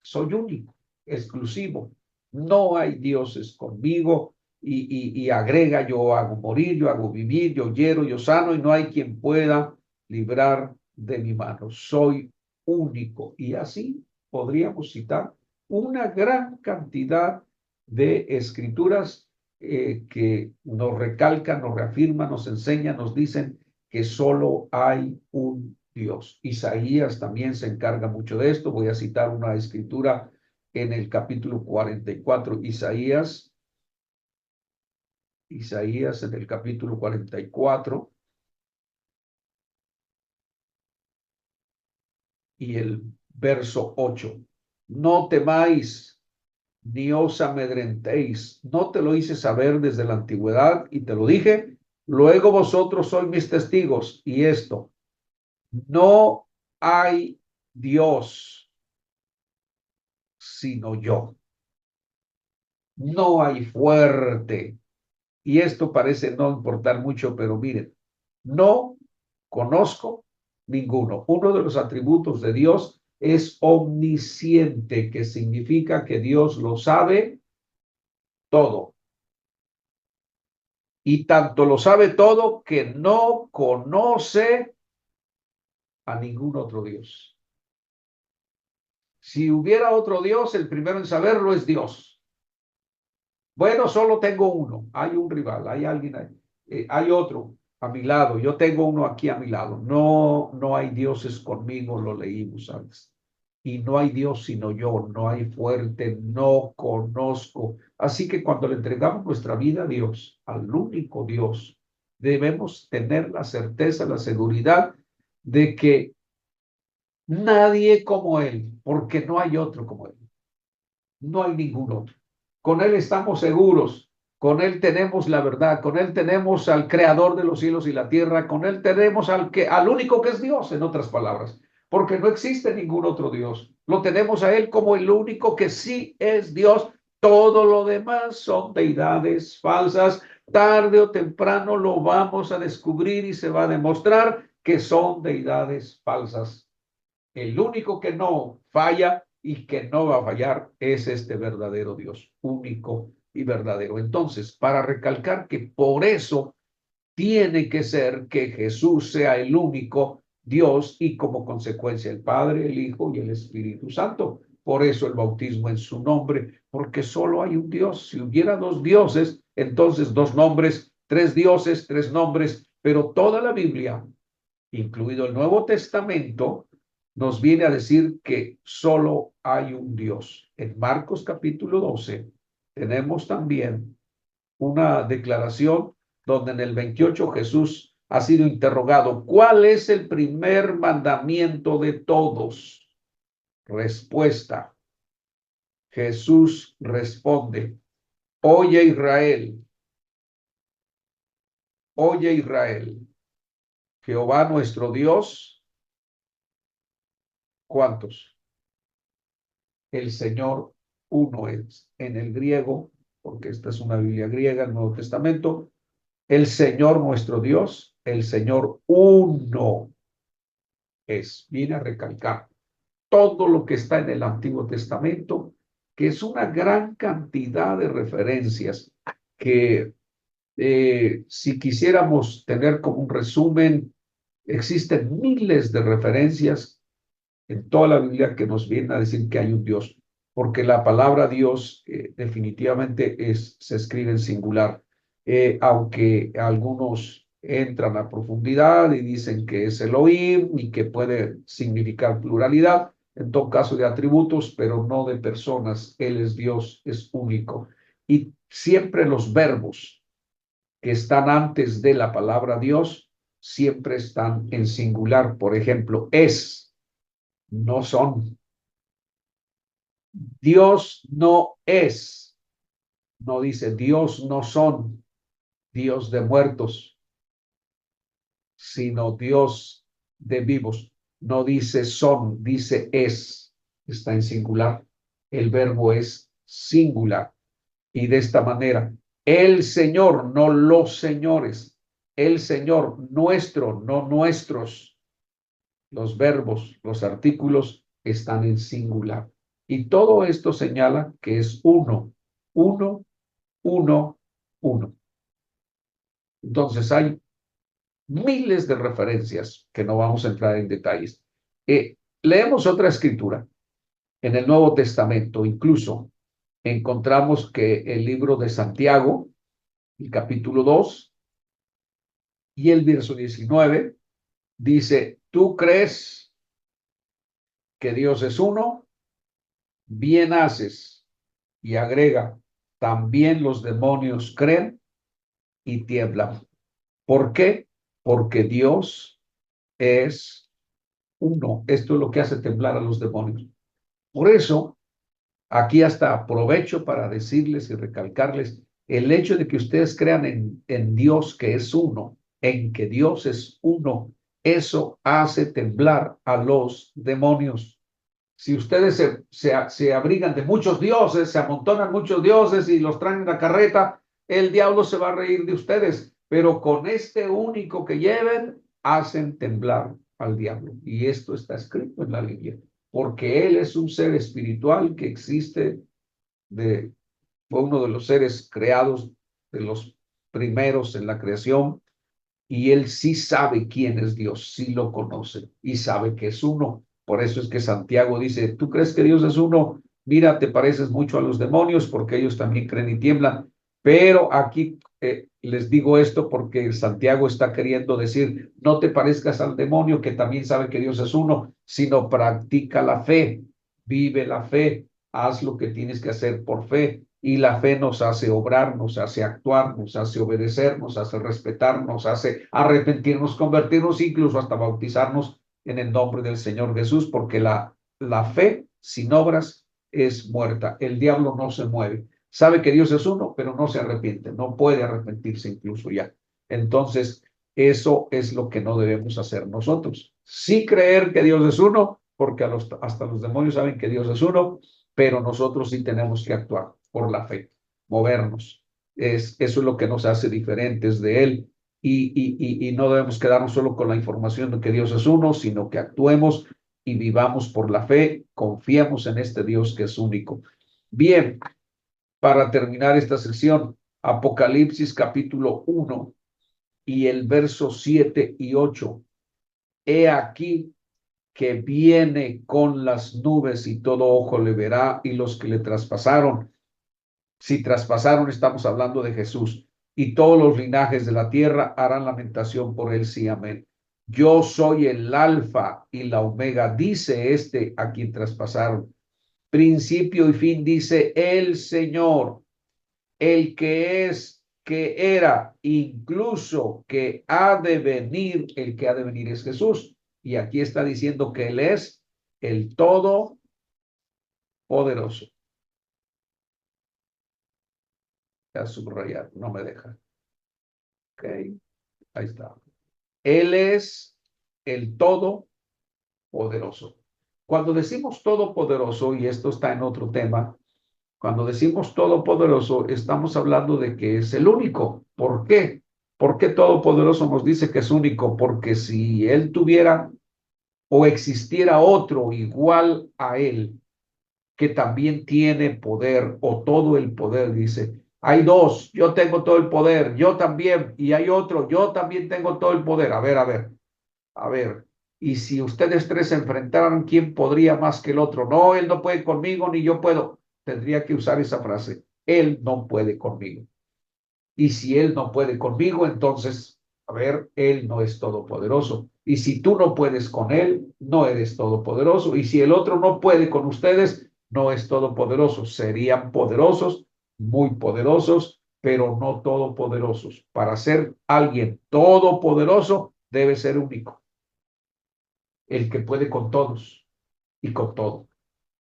Soy único, exclusivo. No hay dioses conmigo. Y agrega, yo hago morir, yo hago vivir, yo hiero, yo sano, y no hay quien pueda librar de mi mano. Soy único. Y así podríamos citar una gran cantidad de escrituras que nos recalcan, nos reafirman, nos enseñan, nos dicen que solo hay un Dios. Isaías también se encarga mucho de esto. Voy a citar una escritura en el capítulo 44, Isaías en el capítulo 44 y el verso 8. No temáis, ni os amedrentéis. No te lo hice saber desde la antigüedad y te lo dije. Luego vosotros sois mis testigos. Y esto, no hay Dios sino yo. No hay fuerte. Y esto parece no importar mucho, pero miren, no conozco ninguno. Uno de los atributos de Dios es omnisciente, que significa que Dios lo sabe todo. Y tanto lo sabe todo que no conoce a ningún otro Dios. Si hubiera otro Dios, el primero en saberlo es Dios. Bueno, solo tengo uno. Hay un rival, hay alguien ahí. Hay otro a mi lado. Yo tengo uno aquí a mi lado. No, no hay dioses conmigo, lo leímos antes. Y no hay Dios sino yo, no hay fuerte, no conozco. Así que cuando le entregamos nuestra vida a Dios, al único Dios, debemos tener la certeza, la seguridad de que nadie como Él, porque no hay otro como Él. No hay ningún otro. Con Él estamos seguros, con Él tenemos la verdad, con Él tenemos al creador de los cielos y la tierra, con Él tenemos al único que es Dios, en otras palabras, porque no existe ningún otro Dios. Lo tenemos a Él como el único que sí es Dios. Todo lo demás son deidades falsas. Tarde o temprano lo vamos a descubrir y se va a demostrar que son deidades falsas. El único que no falla y que no va a fallar es este verdadero Dios, único y verdadero. Entonces, para recalcar que por eso tiene que ser que Jesús sea el único Dios y como consecuencia el Padre, el Hijo y el Espíritu Santo. Por eso el bautismo en su nombre, porque solo hay un Dios. Si hubiera dos dioses, entonces dos nombres, tres dioses, tres nombres, pero toda la Biblia, incluido el Nuevo Testamento, nos viene a decir que solo hay un Dios. En Marcos capítulo 12 tenemos también una declaración donde en el 28 Jesús ha sido interrogado, ¿cuál es el primer mandamiento de todos? Respuesta. Jesús responde, oye Israel, Jehová nuestro Dios, ¿cuántos? El Señor uno es. En el griego, porque esta es una Biblia griega, el Nuevo Testamento, el Señor nuestro Dios, el Señor uno es. Viene a recalcar todo lo que está en el Antiguo Testamento, que es una gran cantidad de referencias que si quisiéramos tener como un resumen, existen miles de referencias en toda la Biblia que nos vienen a decir que hay un Dios, porque la palabra Dios definitivamente se escribe en singular, aunque algunos entran a profundidad y dicen que es Elohim y que puede significar pluralidad, en todo caso de atributos, pero no de personas. Él es Dios, es único. Y siempre los verbos que están antes de la palabra Dios siempre están en singular. Por ejemplo, es, no son. Dios no es, no dice Dios no son, Dios de muertos, sino Dios de vivos. No dice son, dice es, está en singular. El verbo es singular. Y de esta manera, el Señor, no los señores, el Señor nuestro, no nuestros. los verbos, los artículos están en singular. Y todo esto señala que es uno, uno, uno, uno. Entonces hay miles de referencias que no vamos a entrar en detalles. Leemos otra escritura en el Nuevo Testamento, incluso encontramos que el libro de Santiago, el capítulo 2 y el verso 19, dice, ¿tú crees que Dios es uno? Bien haces. Y agrega, también los demonios creen y tiemblan. ¿Por qué? Porque Dios es uno. Esto es lo que hace temblar a los demonios. Por eso, aquí hasta aprovecho para decirles y recalcarles el hecho de que ustedes crean en Dios que es uno, en que Dios es uno, eso hace temblar a los demonios. Si ustedes se abrigan de muchos dioses, se amontonan muchos dioses y los traen en la carreta, el diablo se va a reír de ustedes, pero con este único que lleven, hacen temblar al diablo. Y esto está escrito en la Biblia, porque él es un ser espiritual que existe, fue uno de los seres creados, de los primeros en la creación, y él sí sabe quién es Dios, sí lo conoce y sabe que es uno. Por eso es que Santiago dice, ¿tú crees que Dios es uno? Mira, te pareces mucho a los demonios porque ellos también creen y tiemblan. Pero aquí les digo esto porque Santiago está queriendo decir, no te parezcas al demonio que también sabe que Dios es uno, sino practica la fe, vive la fe, haz lo que tienes que hacer por fe. Y la fe nos hace obrar, nos hace actuar, nos hace obedecer, nos hace respetar, nos hace arrepentirnos, convertirnos, incluso hasta bautizarnos en el nombre del Señor Jesús, porque la fe sin obras es muerta. El diablo no se mueve. Sabe que Dios es uno, pero no se arrepiente, no puede arrepentirse incluso ya. Entonces, eso es lo que no debemos hacer nosotros. Sí creer que Dios es uno, porque hasta los demonios saben que Dios es uno, pero nosotros sí tenemos que actuar por la fe, movernos. Eso es lo que nos hace diferentes de Él y no debemos quedarnos solo con la información de que Dios es uno, sino que actuemos y vivamos por la fe, confiemos en este Dios que es único. Bien, para terminar esta sección, Apocalipsis capítulo 1 y el verso 7 y 8. He aquí que viene con las nubes y todo ojo le verá y los que le traspasaron. Si traspasaron, estamos hablando de Jesús. Y todos los linajes de la tierra harán lamentación por él, sí, amén. Yo soy el alfa y la omega, dice este a quien traspasaron. Principio y fin, dice el Señor, el que es, que era, incluso que ha de venir, el que ha de venir es Jesús. Y aquí está diciendo que Él es el Todopoderoso. Ya subrayar, no me deja. Ok, ahí está. Él es el Todopoderoso. Cuando decimos Todopoderoso, y esto está en otro tema, cuando decimos Todopoderoso, estamos hablando de que es el único. ¿Por qué? ¿Por qué Todopoderoso nos dice que es único? Porque si Él tuviera o existiera otro igual a Él, que también tiene poder o todo el poder, dice, hay dos, yo tengo todo el poder, yo también, y hay otro, yo también tengo todo el poder. A ver, y si ustedes tres se enfrentaran, ¿quién podría más que el otro? No, él no puede conmigo, ni yo puedo. Tendría que usar esa frase, él no puede conmigo. Y si él no puede conmigo, entonces, a ver, él no es todopoderoso. Y si tú no puedes con él, no eres todopoderoso. Y si el otro no puede con ustedes, no es todopoderoso. Serían poderosos, muy poderosos, pero no todopoderosos. Para ser alguien todopoderoso, debe ser único. El que puede con todos y con todo.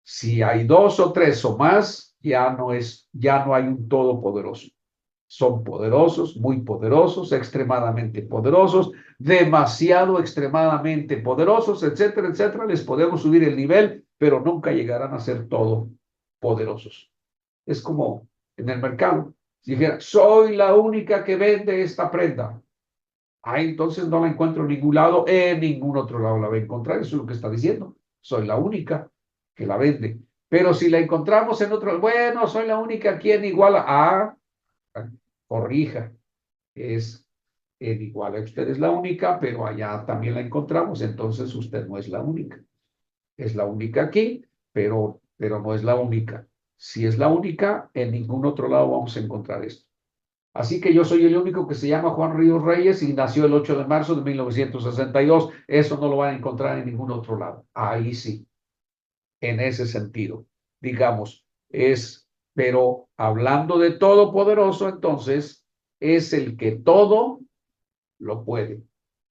Si hay dos o tres o más, ya no hay un todopoderoso. Son poderosos, muy poderosos, extremadamente poderosos, demasiado extremadamente poderosos, etcétera, etcétera. Les podemos subir el nivel, pero nunca llegarán a ser todopoderosos. Es como en el mercado. Si dijera, soy la única que vende esta prenda. Ah, entonces no la encuentro en ningún lado, en ningún otro lado la voy a encontrar. Eso es lo que está diciendo. Soy la única que la vende. Pero si la encontramos en otro, bueno, soy la única quien igual corrija, es en igual a usted es la única, pero allá también la encontramos, entonces usted no es la única. Es la única aquí, pero no es la única. Si es la única, en ningún otro lado vamos a encontrar esto. Así que yo soy el único que se llama Juan Ríos Reyes y nació el 8 de marzo de 1962. Eso no lo van a encontrar en ningún otro lado. Ahí sí, en ese sentido. Digamos, pero hablando de todopoderoso, entonces, es el que todo lo puede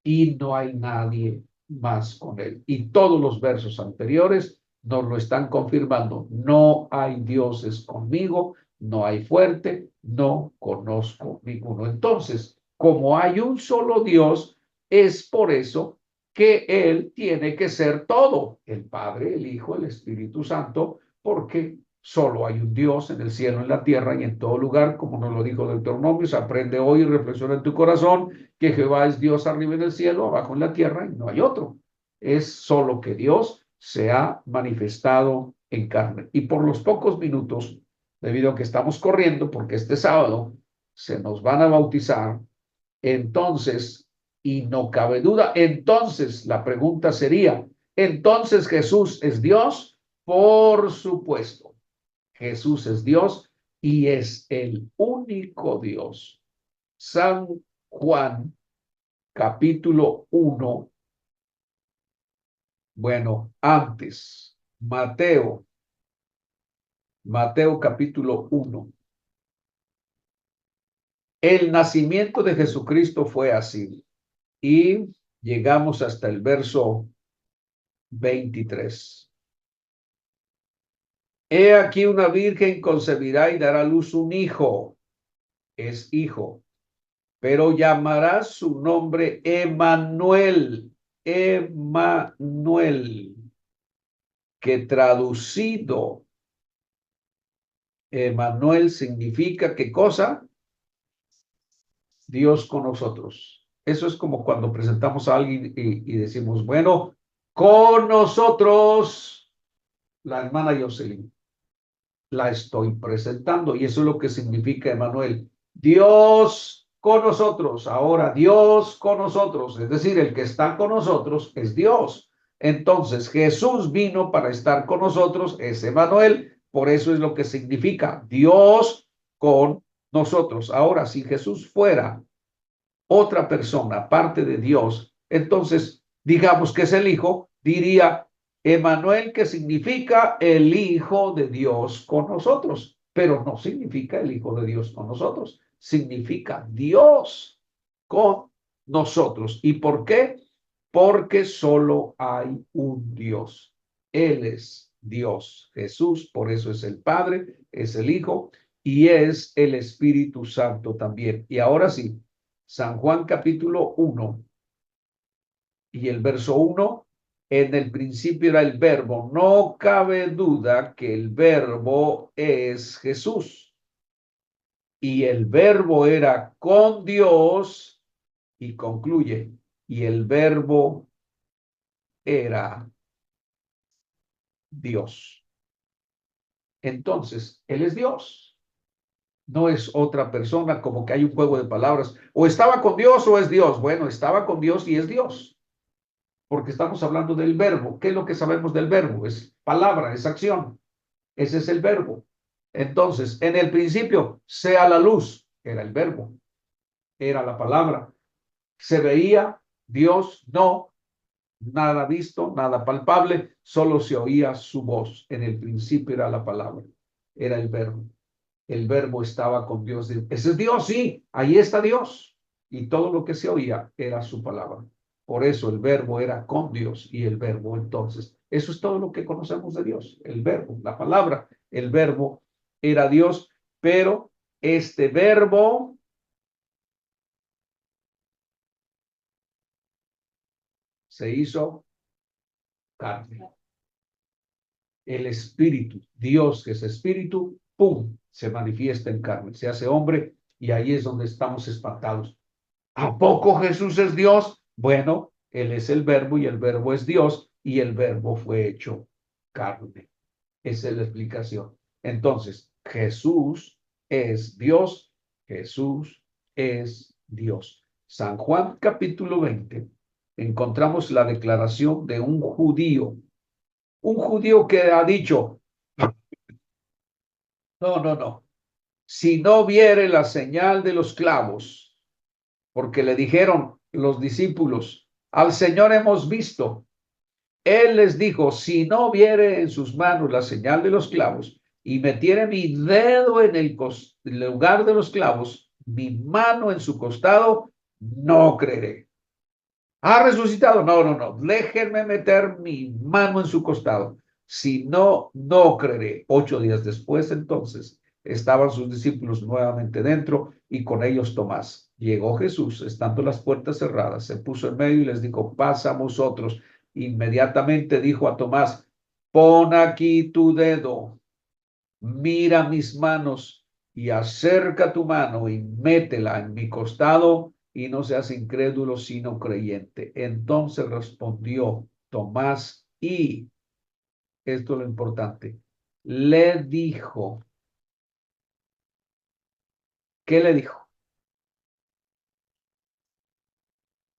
y no hay nadie más con él. Y todos los versos anteriores nos lo están confirmando. No hay dioses conmigo, no hay fuerte, no conozco ninguno. Entonces, como hay un solo Dios, es por eso que Él tiene que ser todo, el Padre, el Hijo, el Espíritu Santo, porque solo hay un Dios en el cielo, en la tierra y en todo lugar, como nos lo dijo Deuteronomio. Aprende hoy y reflexiona en tu corazón que Jehová es Dios arriba en el cielo, abajo en la tierra, y no hay otro. Es solo que Dios se ha manifestado en carne. Y por los pocos minutos, debido a que estamos corriendo, porque este sábado se nos van a bautizar, entonces, y no cabe duda, entonces la pregunta sería, ¿entonces Jesús es Dios? Por supuesto, Jesús es Dios y es el único Dios. San Juan capítulo 1, bueno, antes, Mateo capítulo 1. El nacimiento de Jesucristo fue así y llegamos hasta el verso 23. He aquí una virgen concebirá y dará a luz un hijo, es hijo, pero llamará su nombre Emmanuel, Emmanuel, que traducido, Emmanuel significa ¿qué cosa? Dios con nosotros. Eso es como cuando presentamos a alguien y decimos, bueno, con nosotros, la hermana Jocelyn, la estoy presentando y eso es lo que significa Emmanuel. Dios con nosotros, ahora Dios con nosotros, es decir, el que está con nosotros es Dios. Entonces Jesús vino para estar con nosotros, es Emmanuel, por eso es lo que significa Dios con nosotros. Ahora, si Jesús fuera otra persona, parte de Dios, entonces digamos que es el Hijo, diría Emmanuel, que significa el Hijo de Dios con nosotros, pero no significa el Hijo de Dios con nosotros, significa Dios con nosotros. ¿Y por qué? Porque solo hay un Dios. Él es Dios, Jesús, por eso es el Padre, es el Hijo y es el Espíritu Santo también. Y ahora sí, San Juan capítulo 1 y el verso 1, en el principio era el verbo. No cabe duda que el verbo es Jesús. Y el verbo era con Dios y concluye. Y el verbo era Dios. Entonces, Él es Dios. No es otra persona, como que hay un juego de palabras. O estaba con Dios o es Dios. Bueno, estaba con Dios y es Dios. Porque estamos hablando del verbo. ¿Qué es lo que sabemos del verbo? Es palabra, es acción. Ese es el verbo. Entonces, en el principio, sea la luz, era el verbo, era la palabra. Se veía Dios, no, nada visto, nada palpable, solo se oía su voz. En el principio era la palabra, era el verbo. El verbo estaba con Dios. Ese es Dios, sí, ahí está Dios. Y todo lo que se oía era su palabra. Por eso el verbo era con Dios y el verbo entonces. Eso es todo lo que conocemos de Dios, el verbo, la palabra. El verbo era Dios, pero este verbo se hizo carne. El espíritu, Dios que es espíritu, ¡pum!, se manifiesta en carne, se hace hombre y ahí es donde estamos espantados. ¿A poco Jesús es Dios? Bueno, Él es el verbo y el verbo es Dios y el verbo fue hecho carne. Esa es la explicación. Entonces, Jesús es Dios, Jesús es Dios. San Juan capítulo 20, encontramos la declaración de un judío que ha dicho, no, si no viere la señal de los clavos, porque le dijeron los discípulos, al Señor hemos visto. Él les dijo, si no viere en sus manos la señal de los clavos y metiere mi dedo en el lugar de los clavos, mi mano en su costado, no creeré. ¿Ha resucitado? No. Déjenme meter mi mano en su costado. Si no, no creeré. 8 días después, entonces, estaban sus discípulos nuevamente dentro y con ellos Tomás. Llegó Jesús, estando las puertas cerradas, se puso en medio y les dijo, pasa a vosotros. Inmediatamente dijo a Tomás, pon aquí tu dedo, mira mis manos y acerca tu mano y métela en mi costado y no seas incrédulo sino creyente. Entonces respondió Tomás y, esto es lo importante, le dijo, ¿qué le dijo?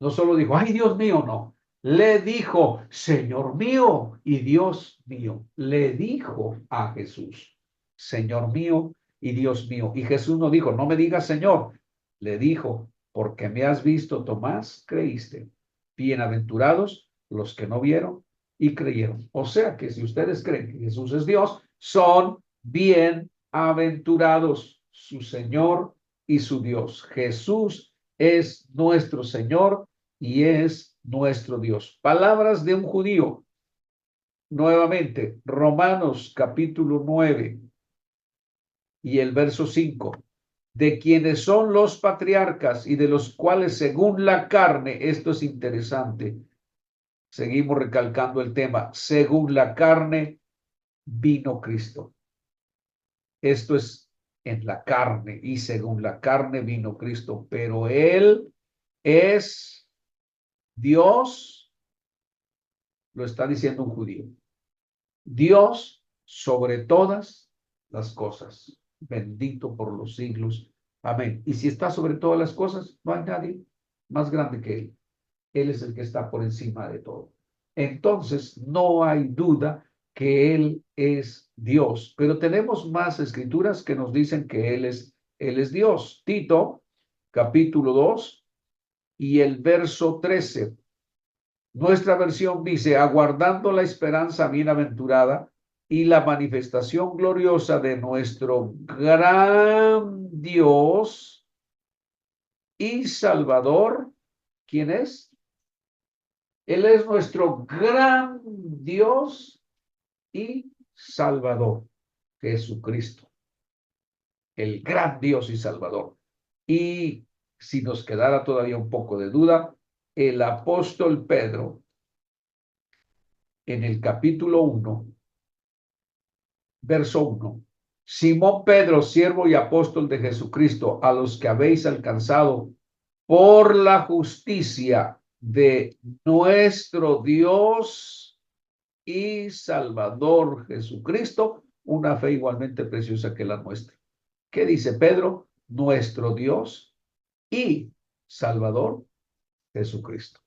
No solo dijo, ay Dios mío, no. Le dijo, Señor mío y Dios mío. Le dijo a Jesús, Señor mío y Dios mío. Y Jesús no dijo, no me digas Señor. Le dijo, porque me has visto, Tomás, creíste. Bienaventurados los que no vieron y creyeron. O sea que si ustedes creen que Jesús es Dios, son bienaventurados su Señor y su Dios. Jesús es nuestro Señor y es nuestro Dios. Palabras de un judío. Nuevamente, Romanos capítulo 9 y el verso 5. De quienes son los patriarcas y de los cuales según la carne, esto es interesante, seguimos recalcando el tema, según la carne vino Cristo. Esto es en la carne y según la carne vino Cristo, pero Él es Dios, lo está diciendo un judío. Dios sobre todas las cosas, bendito por los siglos. Amén. Y si está sobre todas las cosas, no hay nadie más grande que Él. Él es el que está por encima de todo. Entonces, no hay duda que Él es Dios, pero tenemos más escrituras que nos dicen que Él es Dios. Tito, capítulo 2 y el verso 13. Nuestra versión dice, aguardando la esperanza bienaventurada y la manifestación gloriosa de nuestro gran Dios y Salvador. ¿Quién es? Él es nuestro gran Dios y Salvador, Jesucristo, el gran Dios y Salvador. Y si nos quedara todavía un poco de duda, el apóstol Pedro, en el capítulo 1, verso 1, Simón Pedro, siervo y apóstol de Jesucristo, a los que habéis alcanzado por la justicia de nuestro Dios y Salvador Jesucristo, una fe igualmente preciosa que la nuestra. ¿Qué dice Pedro? Nuestro Dios y Salvador Jesucristo.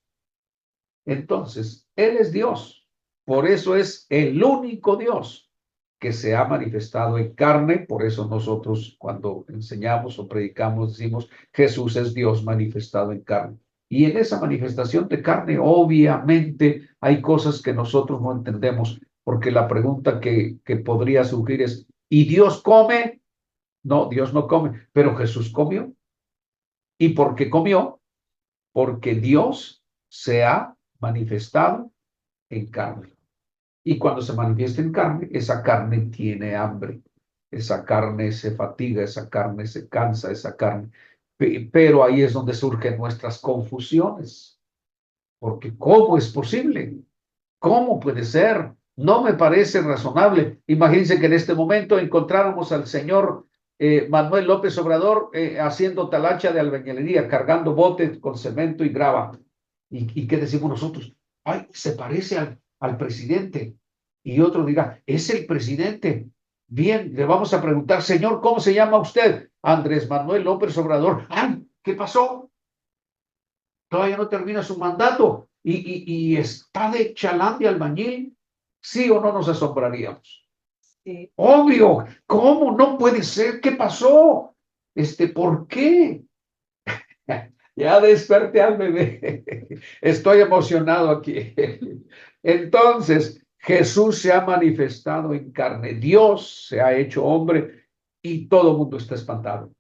Entonces, Él es Dios. Por eso es el único Dios que se ha manifestado en carne. Por eso nosotros cuando enseñamos o predicamos decimos Jesús es Dios manifestado en carne. Y en esa manifestación de carne obviamente hay cosas que nosotros no entendemos, porque la pregunta que podría surgir es, ¿y Dios come? No, Dios no come, pero Jesús comió. ¿Y por qué comió? Porque Dios se ha manifestado en carne. Y cuando se manifiesta en carne, esa carne tiene hambre, esa carne se fatiga, esa carne se cansa, esa carne. Pero ahí es donde surgen nuestras confusiones, porque ¿cómo es posible? ¿Cómo puede ser? No me parece razonable. Imagínense que en este momento encontráramos al Señor Manuel López Obrador haciendo talacha de albañilería, cargando botes con cemento y grava. ¿Y qué decimos nosotros? Ay, se parece al presidente. Y otro dirá, es el presidente. Bien, le vamos a preguntar, señor, ¿cómo se llama usted? Andrés Manuel López Obrador. ¡Ay! ¿Qué pasó? Todavía no termina su mandato y está de chalán de albañil. ¿Sí o no nos asombraríamos? Sí. Obvio, ¿cómo? No puede ser. ¿Qué pasó? ¿Por qué? Ya desperté al bebé. Estoy emocionado aquí. Entonces, Jesús se ha manifestado en carne. Dios se ha hecho hombre y todo el mundo está espantado.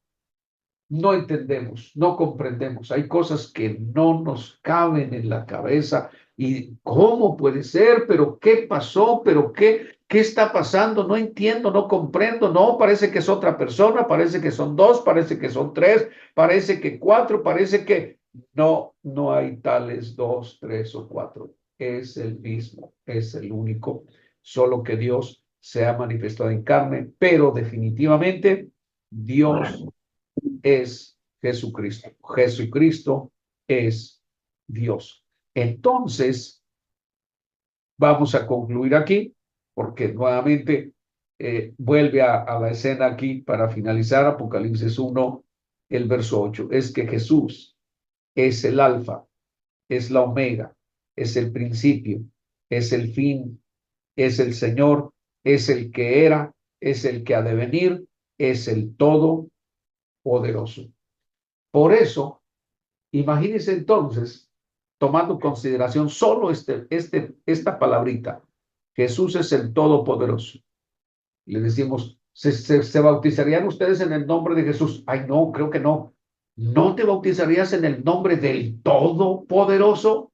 No entendemos, no comprendemos. Hay cosas que no nos caben en la cabeza. ¿Y cómo puede ser? ¿Pero qué pasó? ¿Pero qué está pasando? No entiendo, no comprendo. No, parece que es otra persona, parece que son dos, parece que son tres, parece que cuatro, parece que... No, no hay tales dos, tres o cuatro. Es el mismo, es el único, solo que Dios se ha manifestado en carne, pero definitivamente Dios es Jesucristo. Jesucristo es Dios. Entonces, vamos a concluir aquí, porque nuevamente vuelve a la escena aquí para finalizar Apocalipsis 1, el verso 8. Es que Jesús es el alfa, es la omega, es el principio, es el fin, es el Señor, es el que era, es el que ha de venir, es el todopoderoso. Por eso, imagínense entonces, tomando en consideración solo esta palabrita, Jesús es el Todopoderoso. Le decimos, ¿se bautizarían ustedes en el nombre de Jesús? Ay, no, creo que no. ¿No te bautizarías en el nombre del Todopoderoso?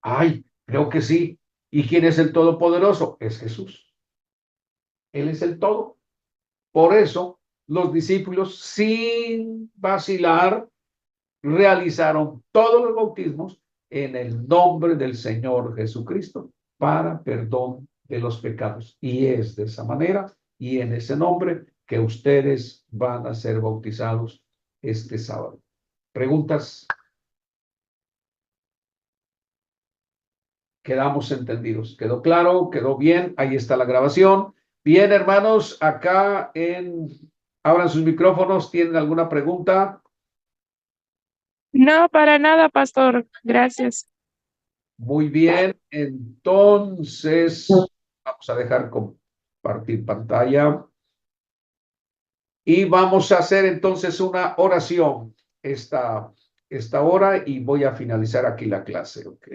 Ay, creo que sí. ¿Y quién es el Todopoderoso? Es Jesús. Él es el todo. Por eso, los discípulos, sin vacilar, realizaron todos los bautismos en el nombre del Señor Jesucristo para perdón de los pecados. Y es de esa manera y en ese nombre que ustedes van a ser bautizados este sábado. ¿Preguntas? Quedamos entendidos. ¿Quedó claro? ¿Quedó bien? Ahí está la grabación. Bien, hermanos, acá abran sus micrófonos. ¿Tienen alguna pregunta? No, para nada, pastor. Gracias. Muy bien, entonces vamos a dejar compartir pantalla y vamos a hacer entonces una oración esta hora y voy a finalizar aquí la clase, ¿ok?